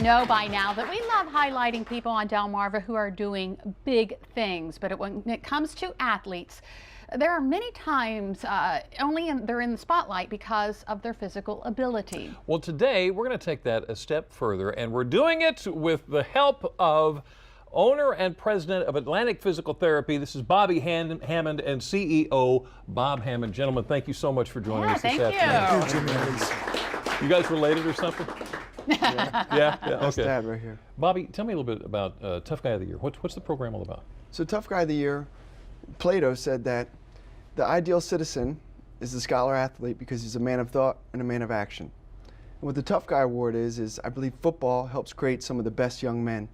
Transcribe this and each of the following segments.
know by now that we love highlighting people on Delmarva who are doing big things, but when it comes to athletes, there are many times they're in the spotlight because of their physical ability. Well, today we're going to take that a step further, and we're doing it with the help of owner and president of Atlantic Physical Therapy. This is Bobby Hammond and CEO Bob Hammond. Gentlemen, thank you so much for joining us this afternoon. Thank you. You guys related or something? Yeah. That's Okay. Dad right here. Bobby, tell me a little bit about Tough Guy of the Year. What's the program all about? So Tough Guy of the Year, Plato said that the ideal citizen is the scholar athlete because he's a man of thought and a man of action. And what the Tough Guy Award is I believe football helps create some of the best young men.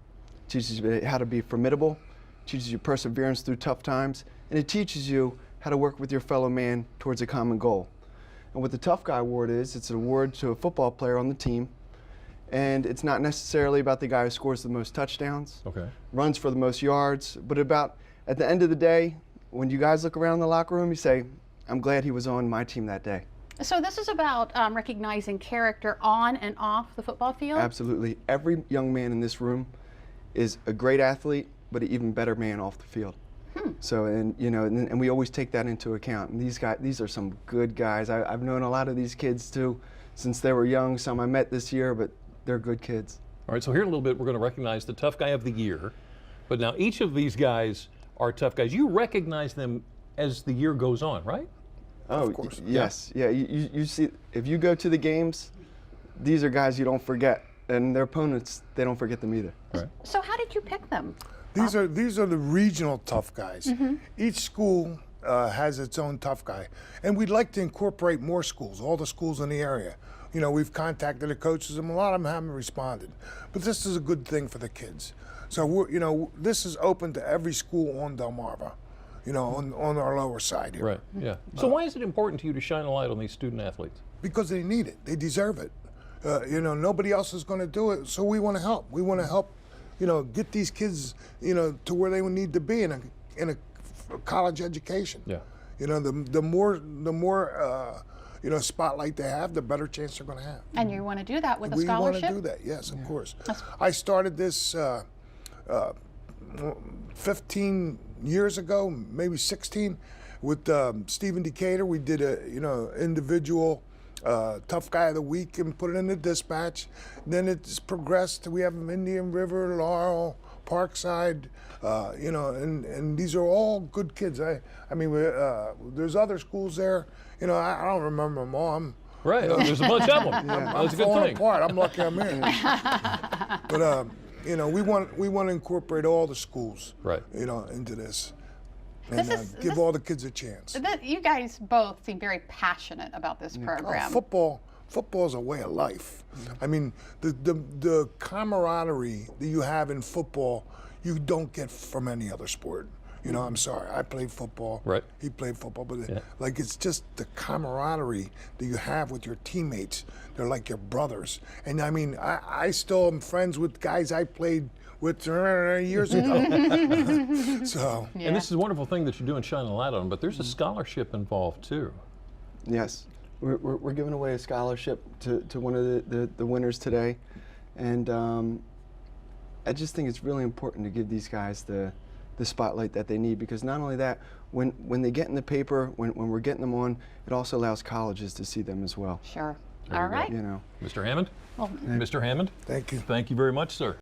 It teaches you how to be formidable, teaches you perseverance through tough times, and it teaches you how to work with your fellow man towards a common goal. And what the Tough Guy Award is, it's an award to a football player on the team. And it's not necessarily about the guy who scores the most touchdowns, runs for the most yards, but about, at the end of the day, when you guys look around the locker room, you say, I'm glad he was on my team that day. So this is about recognizing character on and off the football field? Absolutely. Every young man in this room is a great athlete, but an even better man off the field. So, and we always take that into account. And these are some good guys. I've known a lot of these kids too, since they were young. Some I met this year, but they're good kids. All right, so here in a little bit, we're going to recognize the Tough Guy of the Year. But now each of these guys are tough guys. You recognize them as the year goes on, right? Oh, of course. Yes. Yeah, you see, if you go to the games, these are guys you don't forget. And their opponents, they don't forget them either. Right. So how did you pick them? These are the regional tough guys. Each school has its own tough guy. And we'd like to incorporate more schools, all the schools in the area. You know, we've contacted the coaches and a lot of them haven't responded. But this is a good thing for the kids. So, this is open to every school on Delmarva, on our lower side here. Right, yeah. So why is it important to you to shine a light on these student athletes? Because they need it. They deserve it. Nobody else is going to do it, so we want to help. We want to help, get these kids, to where they need to be in a college education. Yeah. The more spotlight they have, the better chance they're going to have. And you want to do that with a scholarship? We want to do that, yes, of course. I started this 15 years ago, maybe 16, with Stephen Decatur. We did a individual Tough Guy of the Week and put it in the Dispatch. Then it's progressed. We have them Indian River, Laurel, Parkside, and these are all good kids. I mean, there's other schools there. I don't remember them all. Right, there's a bunch of them. That's a good thing. Apart. I'm lucky I'm here. But we want to incorporate all the schools, right, into this, and give all the kids a chance. You guys both seem very passionate about this program. Football is a way of life. I mean, the camaraderie that you have in football, you don't get from any other sport. I'm sorry, I played football. Right. He played football, but it's just the camaraderie that you have with your teammates. They're like your brothers. And I mean, I still am friends with guys I played with years ago. So. Yeah. And this is a wonderful thing that you're doing, shining a light on them, but there's a scholarship involved too. Yes. We're giving away a scholarship to one of the winners today. And I just think it's really important to give these guys the spotlight that they need, because not only that, when they get in the paper, when we're getting them on, it also allows colleges to see them as well. Sure. All right. Go. Mr. Hammond? Well, Mr. Hammond? Thank you. Thank you very much, sir.